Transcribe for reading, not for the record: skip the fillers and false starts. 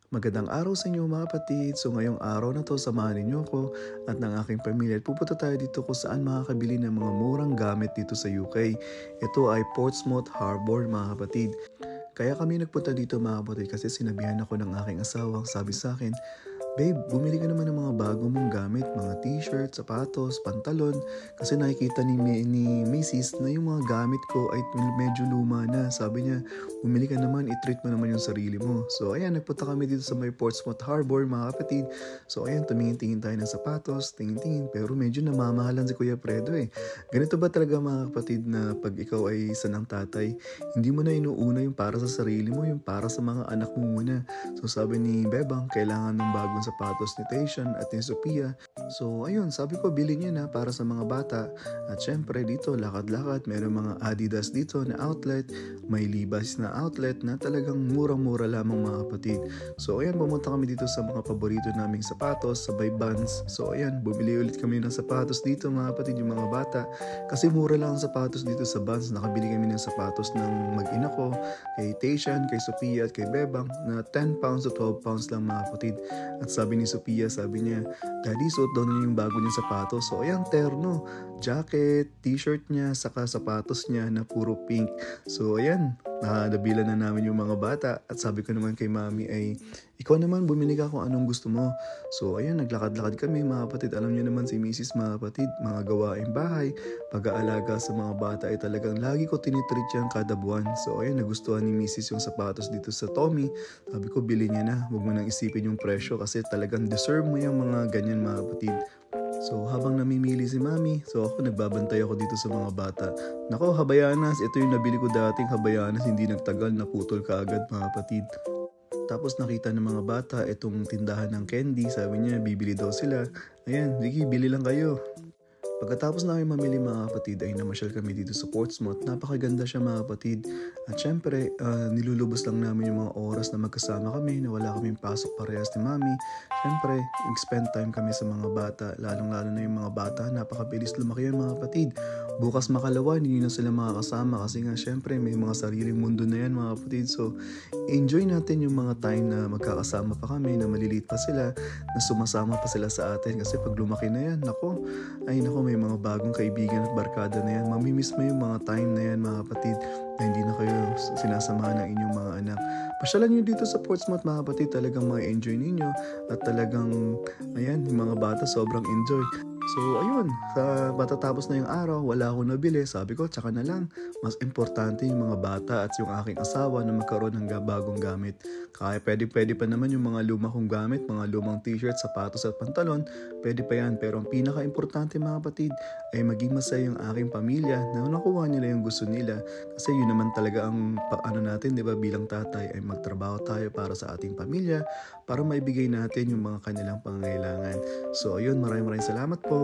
Magandang araw sa inyo mga kapatid. So ngayong araw na to, samahan ninyo ako at ng aking pamilya at pupunta tayo dito kung saan makakabili ng mga murang gamit dito sa UK. Ito ay Portsmouth Harbour mga kapatid. Kaya kami nagpunta dito mga kapatid kasi sinabihan ako ng aking asawang sabi sa akin, "Babe, bumili ka naman ng mga bago mong gamit, mga t-shirt, sapatos, pantalon." Kasi nakikita ni Mrs. na yung mga gamit ko ay medyo luma na. Sabi niya, bumili ka naman, i-treat mo naman yung sarili mo. So ayan, nagpunta kami dito sa may Portsmouth Harbor mga kapatid. So ayan, tumingin-tingin tayo ng sapatos, tingin-tingin. Pero medyo namamahalan si Kuya Fredo eh. Ganito ba talaga mga kapatid na pag ikaw ay isa ng tatay, hindi mo na inuuna yung para sa sarili mo, yung para sa mga anak mo muna. So sabi ni Bebang, kailangan ng bagong sapatos ni Tayshan at ni Sophia. So ayun, sabi ko bilhin niya na para sa mga bata. At syempre dito, lakad-lakad, meron mga Adidas dito na outlet, may Levi's na outlet na talagang murang-mura lamang mga kapatid. So ayan, pumunta kami dito sa mga paborito naming sapatos, sa By Vans. So ayan, bumili ulit kami ng sapatos dito mga kapatid, yung mga bata. Kasi mura lang ang sapatos dito sa Vans. Nakabili kami ng sapatos ng mag-ina ko, kay Tayshan, kay Sophia at kay Bebang na 10 pounds to 12 pounds lang mga kapatid. At sabi ni Sophia, sabi niya, "Daddy, suot daw niya yung bago niyang sapatos." So ayan, terno, jacket, t-shirt niya, saka sapatos niya na puro pink. So ayan, nabilan na namin yung mga bata. At sabi ko naman kay mami ay, "Ikaw naman, bumili ka kung anong gusto mo." So ayan, naglakad-lakad kami mga kapatid. Alam niyo naman si Mrs. mga kapatid, mga gawaing bahay, pag-aalaga sa mga bata ay talagang lagi ko tinitreat yan kada buwan. So ayan, nagustuhan ni Mrs. yung sapatos dito sa Tommy. Sabi ko, bili niya na. Huwag mo nang isipin yung presyo kasi talagang deserve mo yung mga ganyan mga kapatid. So habang namimili si mami, so ako nagbabantay ako dito sa mga bata. Nako, Habayanas, ito yung nabili ko dating Habayanas, hindi nagtagal, naputol kaagad mga kapatid. Tapos nakita ng mga bata itong tindahan ng candy, sabi niya bibili daw sila. Ayan, sige, bili lang kayo. Pagkatapos namin mamili mga kapatid ay namasyal kami dito sa Portsmouth. Napakaganda siya mga kapatid. At syempre, nilulubos lang namin yung mga oras na magkasama kami, na wala kaming pasok parehas ni mami. Syempre, nag-spend time kami sa mga bata, lalong-lalo na yung mga bata. Napakabilis lumaki yan mga kapatid. Bukas makalawa, hindi na sila makakasama kasi nga syempre may mga sariling mundo na yan mga kapatid. So, enjoy natin yung mga time na magkakasama pa kami, na maliliit pa sila, na sumasama pa sila sa atin. Kasi pag lumaki na yan, nako, may mga bagong kaibigan at barkada na yan. Mamimiss mo yung mga time na yan mga kapatid, na hindi na kayo sinasamahan ng inyong mga anak. Pasyalan nyo dito sa Portsmouth mga kapatid, talagang ma-enjoy ninyo at talagang, ayan, yung mga bata sobrang enjoy. So ayun, sa matatapos na yung araw, wala akong nabili. Sabi ko, tsaka na lang. Mas importante yung mga bata at yung aking asawa na magkaroon ng bagong gamit. Kaya pwede pa naman yung mga luma kong gamit, mga lumang t-shirt, sapatos at pantalon. Pwede pa yan. Pero ang pinaka-importante mga kapatid ay maging masaya yung aking pamilya na nakuha nila yung gusto nila. Kasi yun naman talaga ang ano natin, di ba, bilang tatay ay magtrabaho tayo para sa ating pamilya, para maibigay natin yung mga kanilang pangangailangan. So ayun, maraming salamat po.